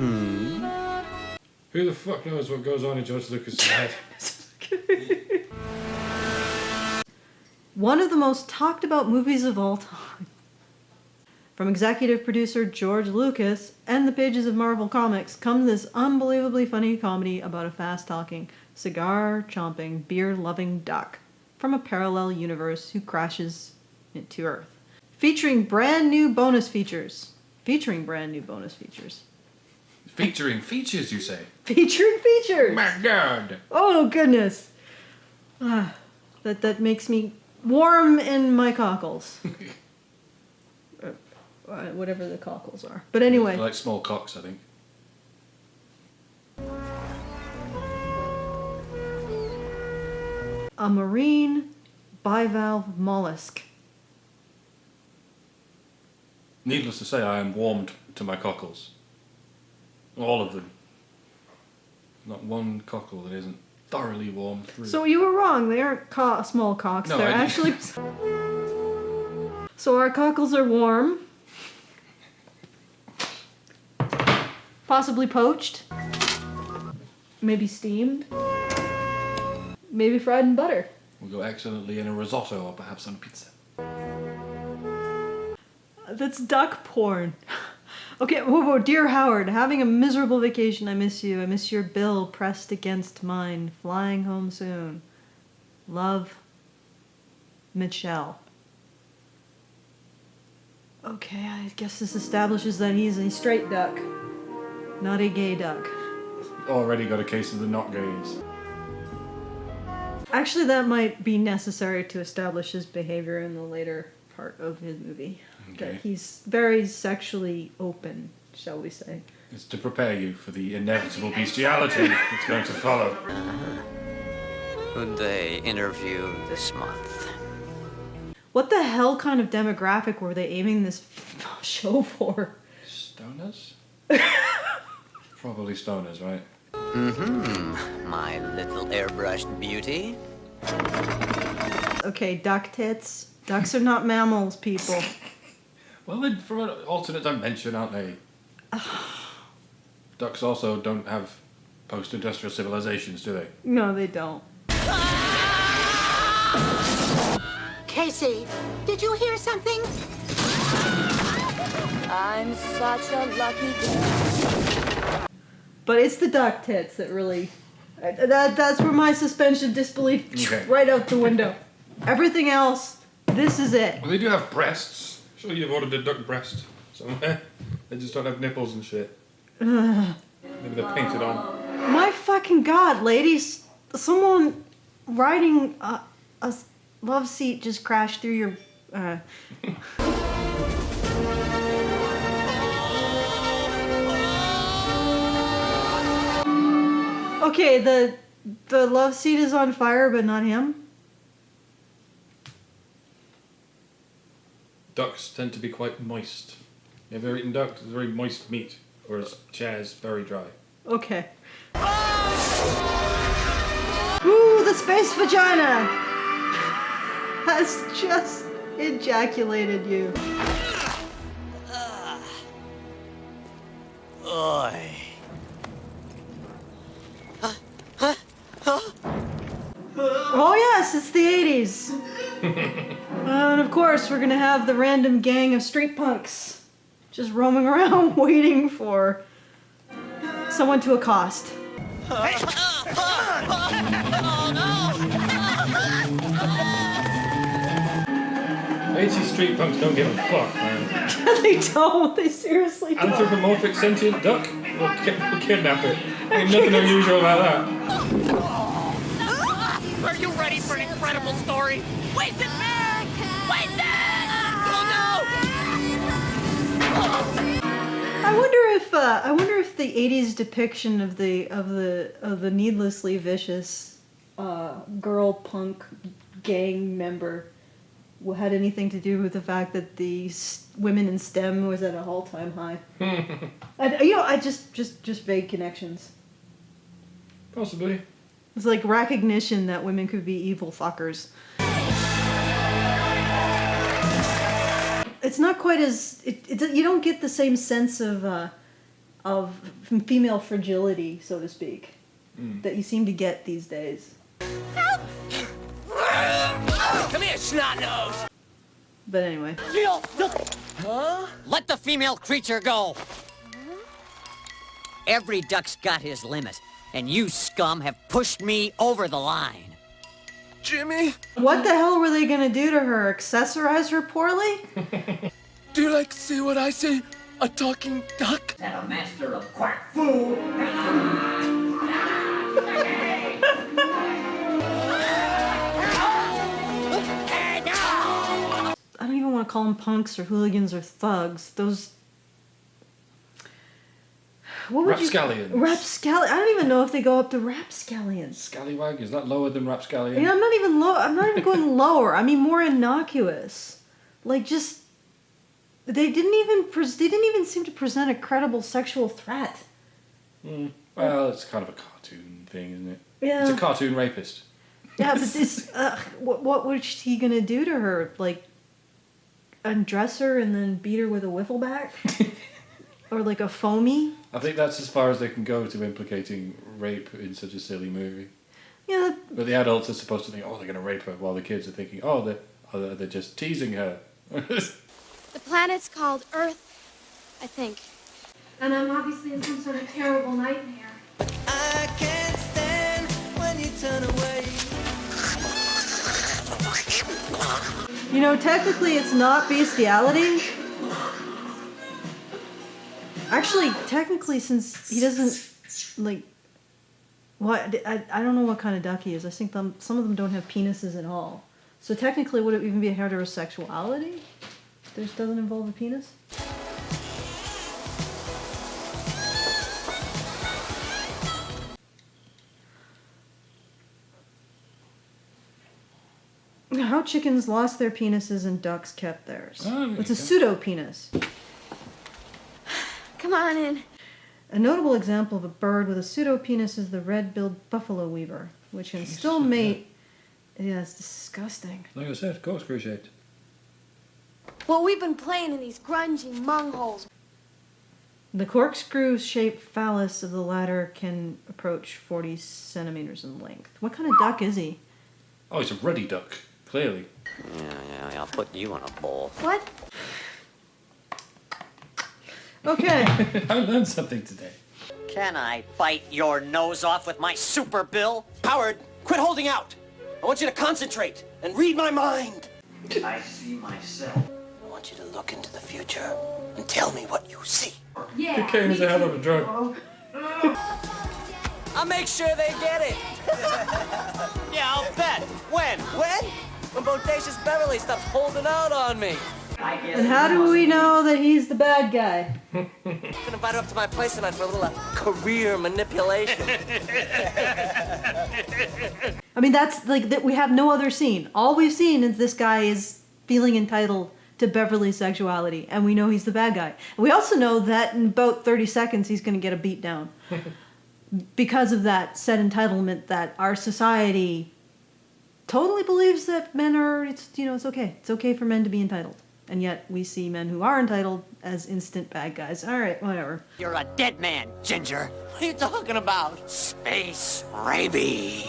Who the fuck knows what goes on in George Lucas' head? One of the most talked about movies of all time. From executive producer George Lucas and the pages of Marvel Comics comes this unbelievably funny comedy about a fast-talking, cigar-chomping, beer-loving duck from a parallel universe who crashes into Earth. Featuring brand new bonus features. Featuring features, you say? Featuring features! My God! Oh, goodness. That makes me warm in my cockles. Whatever the cockles are. But anyway. Like small cocks, I think. A marine bivalve mollusk. Needless to say, I am warmed to my cockles. All of them. Not one cockle that isn't thoroughly warmed through. So you were wrong. They aren't small cocks. No, They're actually... So our cockles are warm. Possibly poached. Maybe steamed. Maybe fried in butter. We'll go excellently in a risotto or perhaps on pizza. That's duck porn. Okay, whoa, dear Howard, having a miserable vacation. I miss you. I miss your bill pressed against mine. Flying home soon. Love, Michelle. Okay, I guess this establishes that he's a straight duck, not a gay duck. Already got a case of the not gays. Actually, that might be necessary to establish his behavior in the later part of his movie. Okay. That he's very sexually open, shall we say. It's to prepare you for the inevitable bestiality that's going to follow. Who'd they interview this month? What the hell kind of demographic were they aiming this show for? Stoners? Probably stoners, right? My little airbrushed beauty. Okay, duck tits. Ducks are not mammals, people. Well, they're from an alternate dimension, aren't they? Ducks also don't have post-industrial civilizations, do they? No, they don't. Casey, did you hear something? I'm such a lucky girl. But it's the duck tits that really... That's where my suspension of disbelief right out the window. Everything else, this is it. Well, they do have breasts. Sure, you've ordered a duck breast somewhere. They just don't have nipples and shit. Maybe they're painted on. My fucking God, ladies. Someone riding a love seat just crashed through your... Okay, the love seat is on fire, but not him. Ducks tend to be quite moist. Have you ever eaten duck? It's very moist meat, whereas chairs very dry. Okay. Ooh, the space vagina has just ejaculated you. Oi. Oh yes, it's the 80s. And of course, we're gonna have the random gang of street punks just roaming around waiting for someone to accost. '80s street punks don't give a fuck, man. They don't. They seriously don't. Anthropomorphic sentient duck? We'll kidnap it. Ain't nothing unusual about that. Are you ready for an incredible story? Wait a minute! Wait a minute! Oh no! I wonder if the 80s depiction of the needlessly vicious girl punk gang member had anything to do with the fact that the women in STEM was at an all-time high. I just vague connections. Possibly. It's like recognition that women could be evil fuckers. It's not quite as... you don't get the same sense of of female fragility, so to speak, that you seem to get these days. Come here, snot-nose! But anyway. Huh? Let the female creature go. Every duck's got his limit, and you scum have pushed me over the line. Jimmy? What the hell were they gonna do to her? Accessorize her poorly? Do you like to see what I see? A talking duck? And a master of quack food. I don't even want to call them punks or hooligans or thugs. Those... What would Rapscallions. Rapscallions. I don't even know if they go up to rapscallions. Scallywag, is that lower than rapscallion? Yeah, I'm not even going lower. I mean more innocuous. Like just they didn't even seem to present a credible sexual threat. Well, it's kind of a cartoon thing, isn't it? Yeah. It's a cartoon rapist. Yeah, but this what was he going to do to her? Like undress her and then beat her with a wiffle bat? Or like a foamy? I think that's as far as they can go to implicating rape in such a silly movie. Yeah. But the adults are supposed to think, oh, they're going to rape her, while the kids are thinking, they're just teasing her. The planet's called Earth, I think. And I'm obviously in some sort of terrible nightmare. I can't stand when you turn away. You know, technically it's not bestiality. Actually, technically, since he doesn't, like, what I don't know what kind of duck he is. I think some of them don't have penises at all. So technically, would it even be a heterosexuality? This doesn't involve a penis? How chickens lost their penises and ducks kept theirs. It's a pseudo-penis. Come on in. A notable example of a bird with a pseudo-penis is the red-billed buffalo weaver, which can still mate... Yeah, it's disgusting. Like I said, corkscrew shaped. Well, we've been playing in these grungy mungholes. The corkscrew-shaped phallus of the latter can approach 40 centimeters in length. What kind of duck is he? Oh, he's a ruddy duck, clearly. Yeah, I'll put you in a bowl. What? Okay. I learned something today. Can I bite your nose off with my super bill? Howard, quit holding out. I want you to concentrate and read my mind. I see myself. I want you to look into the future and tell me what you see. Yeah. Cocaine is a hell of a drug. I'll make sure they get it. Yeah, I'll bet. When? When Bodacious Beverly stops holding out on me. And how do we know that he's the bad guy? I'm gonna invite her up to my place tonight for a little career manipulation. I mean, that's like that. We have no other scene. All we've seen is this guy is feeling entitled to Beverly's sexuality, and we know he's the bad guy. And we also know that in about 30 seconds he's going to get a beat down because of that said entitlement that our society totally believes that men are. It's okay. It's okay for men to be entitled. And yet we see men who are entitled as instant bad guys. All right, whatever. You're a dead man, Ginger. What are you talking about? Space rabies.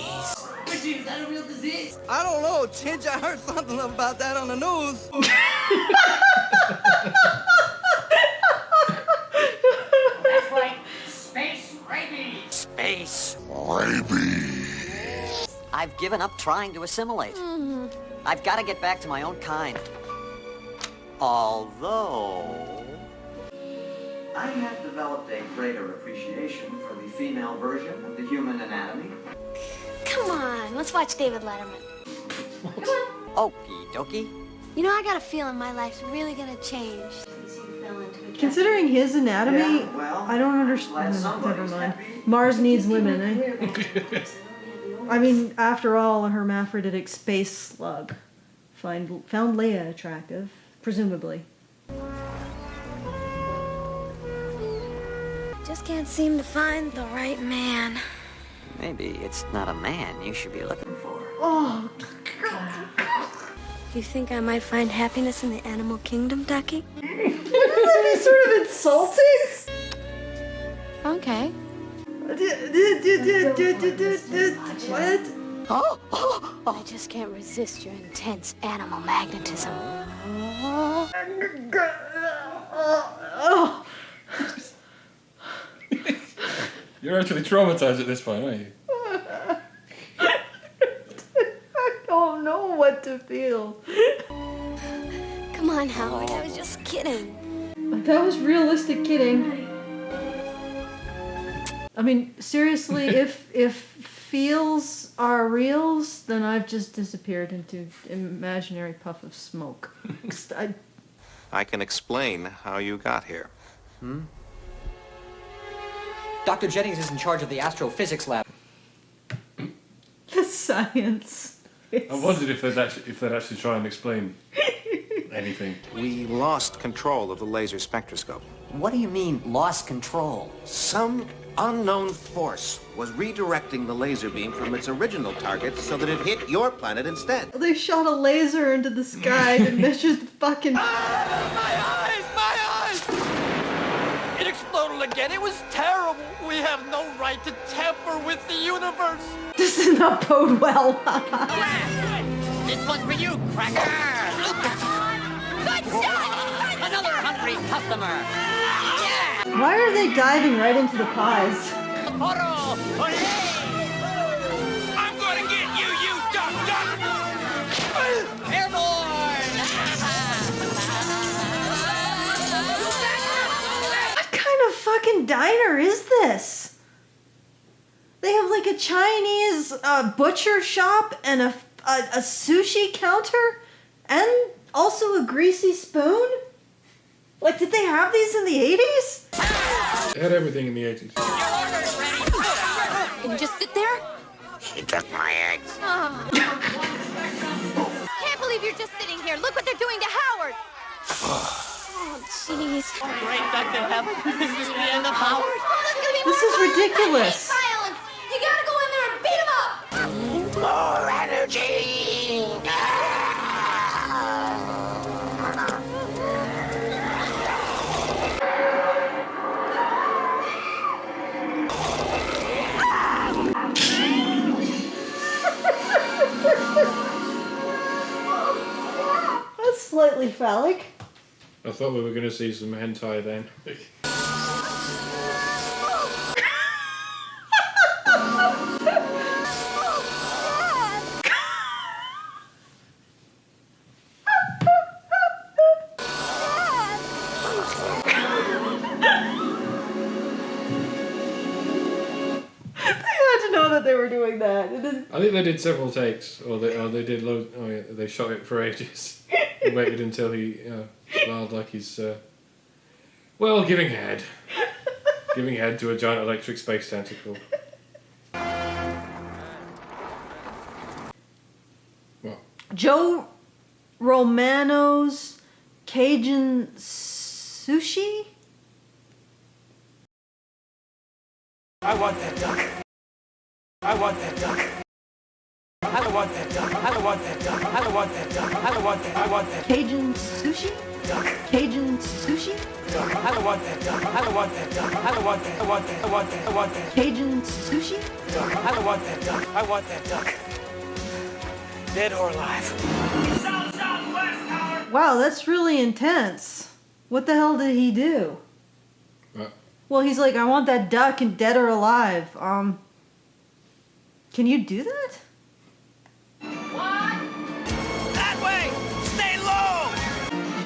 Richie, is that a real disease? I don't know, Ginge. I heard something about that on the news. That's right. Space rabies. Space rabies. I've given up trying to assimilate. I've got to get back to my own kind. Although... I have developed a greater appreciation for the female version of the human anatomy. Come on, let's watch David Letterman. Come on. Okie dokie. You know, I got a feeling my life's really gonna change. Considering his anatomy, Yeah, well, I don't understand. glad Never somebody's mind. happy. Mars needs women, eh? I mean, after all, a hermaphroditic space slug found Leia attractive, presumably. Just can't seem to find the right man. Maybe it's not a man you should be looking for. Oh, You think I might find happiness in the animal kingdom, Ducky? Wouldn't that be sort of insulting? Okay. What? I just can't resist your intense animal magnetism. You're actually traumatized at this point, aren't you? I don't know what to feel. Come on, Howard. I was just kidding. That was realistic kidding. I mean, seriously, if feels are reals, then I've just disappeared into imaginary puff of smoke. I can explain how you got here. Dr. Jennings is in charge of the astrophysics lab. The science. I wondered if they'd actually try and explain anything. We lost control of the laser spectroscope. What do you mean, lost control? Some unknown force was redirecting the laser beam from its original target so that it hit your planet instead. They shot a laser into the sky to measure the fucking... My eyes! It exploded again. It was terrible. We have no right to tamper with the universe. This does not bode well. This one's for you, Cracker! Good shot! Another hungry customer! Yeah! Why are they diving right into the pies? Photo! I'm gonna get you, you duck duck! Airborne! What kind of fucking diner is this? They have like a Chinese butcher shop and a sushi counter and also a greasy spoon? Like, did they have these in the 80s? They had everything in the 80s. Can you just sit there? She took my eggs. Oh. Can't believe you're just sitting here. Look what they're doing to Howard. Oh, jeez. Great duck to heaven. Is this the end of Howard? Oh, there's gonna be This is ridiculous. violence. You gotta go in there and beat him up. More energy! That's slightly phallic. I thought we were going to see some hentai then. They were doing that. I think they did several takes, or they did loads. Oh yeah, they shot it for ages. They waited until he smiled like he's giving head to a giant electric space tentacle. What? Joe Romano's Cajun sushi? I want that duck. I want that duck. I want that duck. I want that duck. I want that duck. I want that. I want that. Cajun sushi? Duck. Cajun sushi? Duck. I want that duck. I want that duck. I want that. I want that. I want that. I want that. Cajun sushi? Duck. I want that duck. I want that duck. Dead or alive. Southwest, Howard. Wow, that's really intense. What the hell did he do? What? Well, he's like, I want that duck and dead or alive. Can you do that? That way! Stay low!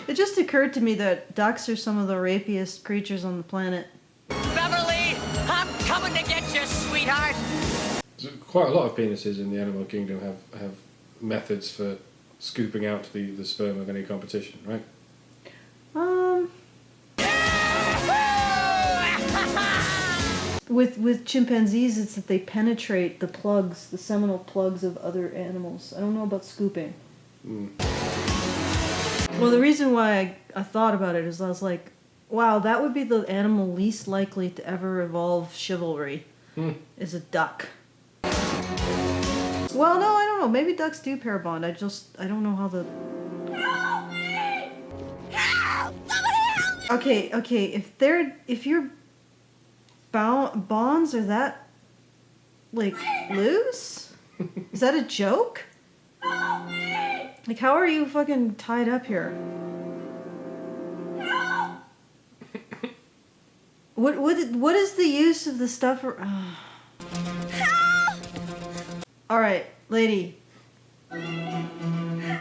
It just occurred to me that ducks are some of the rapiest creatures on the planet. Beverly, I'm coming to get you, sweetheart! So quite a lot of penises in the animal kingdom have methods for scooping out the sperm of any competition, right? With chimpanzees, it's that they penetrate the plugs, the seminal plugs of other animals. I don't know about scooping. Well, the reason why I thought about it is I was like, wow, that would be the animal least likely to ever evolve chivalry, is a duck. Well, no, I don't know. Maybe ducks do pair bond. I don't know how the... Help me! Help! Somebody help me! Okay, if you're bonds are that, like, loose? Is that a joke? Like, how are you fucking tied up here? What is the use of the stuff? All right, lady.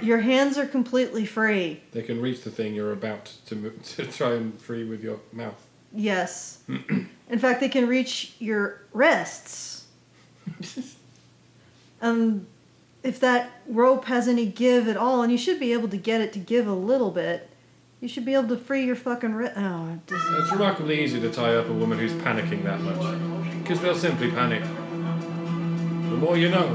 Your hands are completely free. They can reach the thing you're about to try and free with your mouth. Yes. In fact, they can reach your wrists. If that rope has any give at all, and you should be able to get it to give a little bit, you should be able to free your fucking wrist. Oh, it's remarkably easy to tie up a woman who's panicking that much. Because they'll simply panic. The more you know.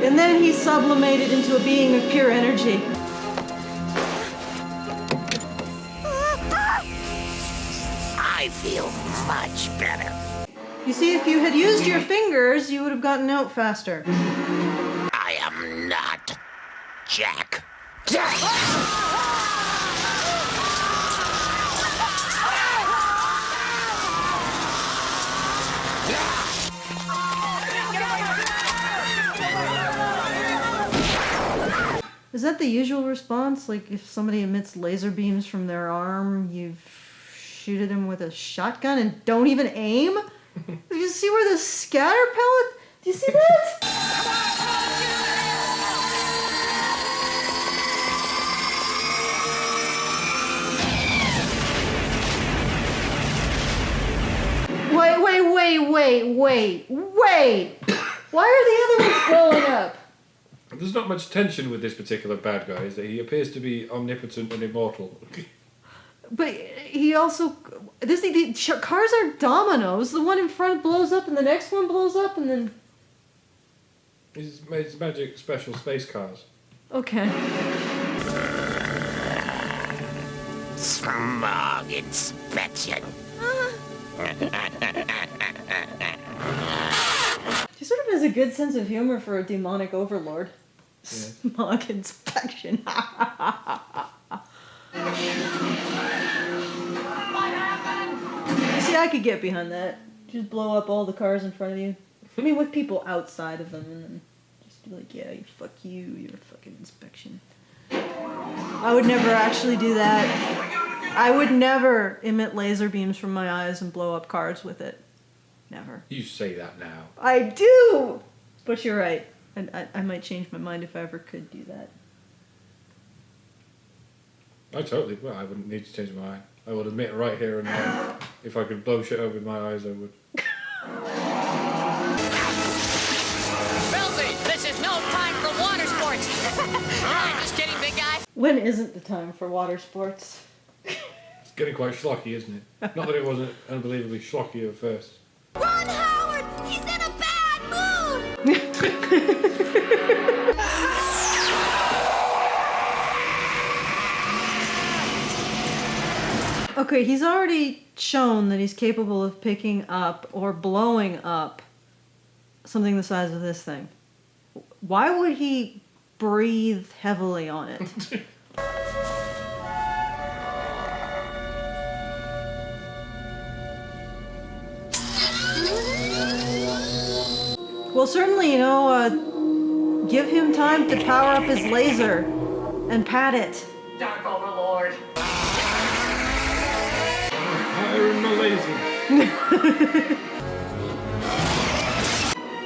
And then he's sublimated into a being of pure energy. I feel much better. You see, if you had used your fingers, you would have gotten out faster. I am not Jack. Is that the usual response? Like, if somebody emits laser beams from their arm, you shoot at them with a shotgun and don't even aim? Do you see where the scatter pellet? Do you see that? Wait. Why are the other ones blowing up? There's not much tension with this particular bad guy, is that he appears to be omnipotent and immortal. But he also... the cars are dominoes. The one in front blows up and the next one blows up and then... He's made magic special space cars. Okay. Smog inspection. He sort of has a good sense of humor for a demonic overlord. Yeah. Smog inspection. You see, I could get behind that. Just blow up all the cars in front of you. I mean, with people outside of them, and then just be like, yeah, fuck you, you're a fucking inspection. I would never actually do that. I would never emit laser beams from my eyes and blow up cars with it. Never. You say that now. I do! But you're right. I might change my mind if I ever could do that. I wouldn't need to change my mind. I would admit right here and now, if I could blow shit up with my eyes, I would. Belzy, this is no time for water sports. Just kidding, big guy. When isn't the time for water sports? It's getting quite schlocky, isn't it? Not that it wasn't unbelievably schlocky at first. Run, Howard! He's in a bad mood! Okay, he's already shown that he's capable of picking up or blowing up something the size of this thing. Why would he breathe heavily on it? Well, certainly, give him time to power up his laser and pat it. Dark Overlord. Firing my laser.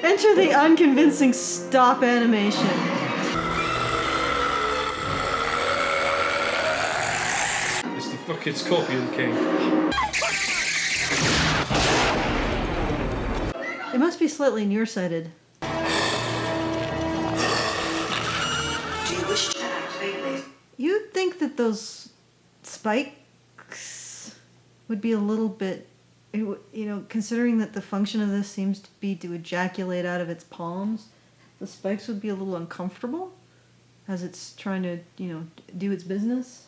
Enter the unconvincing stop animation. It's the fucking Scorpion King. It must be slightly nearsighted. Do you wish to activate these? You'd think that those spikes would be a little bit, considering that the function of this seems to be to ejaculate out of its palms, the spikes would be a little uncomfortable as it's trying to, do its business.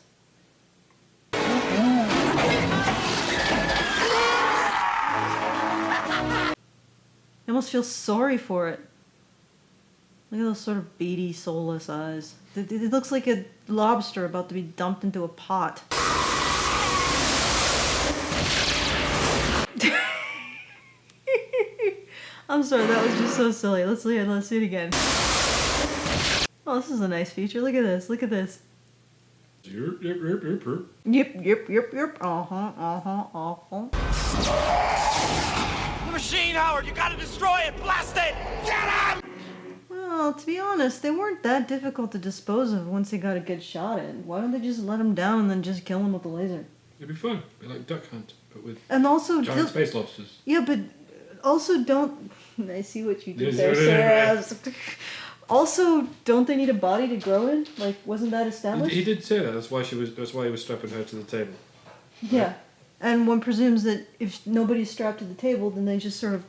I almost feel sorry for it. Look at those sort of beady, soulless eyes. It looks like a lobster about to be dumped into a pot. I'm sorry, that was just so silly. Let's see it again. Oh, this is a nice feature. Look at this. Look at this. Yep. The machine, Howard! You gotta destroy it! Blast it! Get him! Well, to be honest, they weren't that difficult to dispose of once they got a good shot in. Why don't they just let him down and then just kill him with the laser? It'd be fun. It'd be like Duck Hunt, but with giant space lobsters. Yeah, but also don't... I see what you did there, Sarah. Also, don't they need a body to grow in? Like, wasn't that established? He did say that. That's why he was strapping her to the table. Yeah. Right? And one presumes that if nobody's strapped to the table, then they just sort of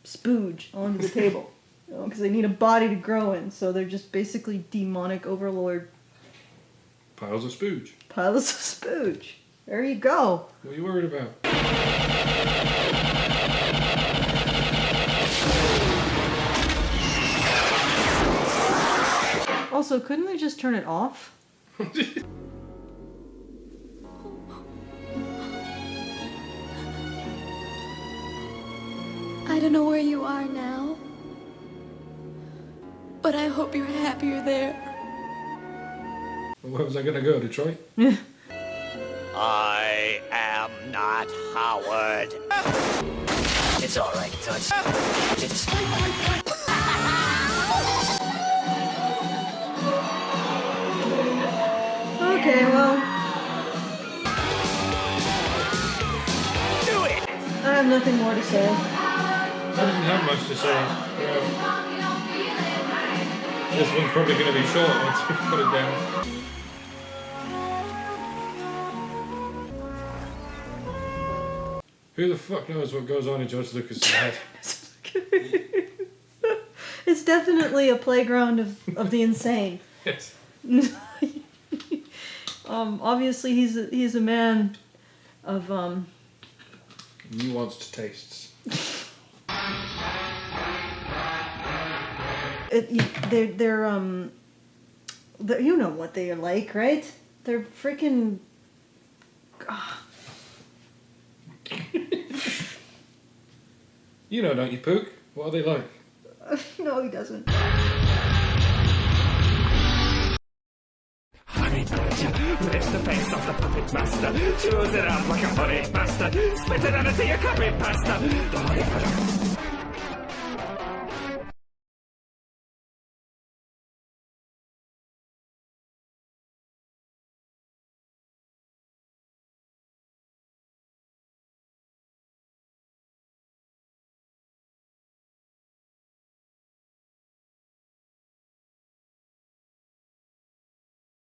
spooge onto the table. Because they need a body to grow in. So they're just basically demonic overlord... Piles of spooge. Piles of spooge. There you go. What are you worried about? Also, couldn't they just turn it off? I don't know where you are now, but I hope you're happier there. Well, where was I going to go? Detroit? I am not Howard. It's all right, Toots. It's... Okay, well... Do it! I have nothing more to say. I didn't have much to say. This one's probably going to be short once we put it down. Who the fuck knows what goes on in George Lucas' head? It's definitely a playground of the insane. Yes. Obviously he's a man of nuanced tastes. They're you know what they are like, right? They're freaking. You know, don't you, Pook? What are they like? No, he doesn't. Honey Badger, lift the face off the puppet master. Choose it up like a honey master. Spit it out into your copy pasta. The Honey Badger.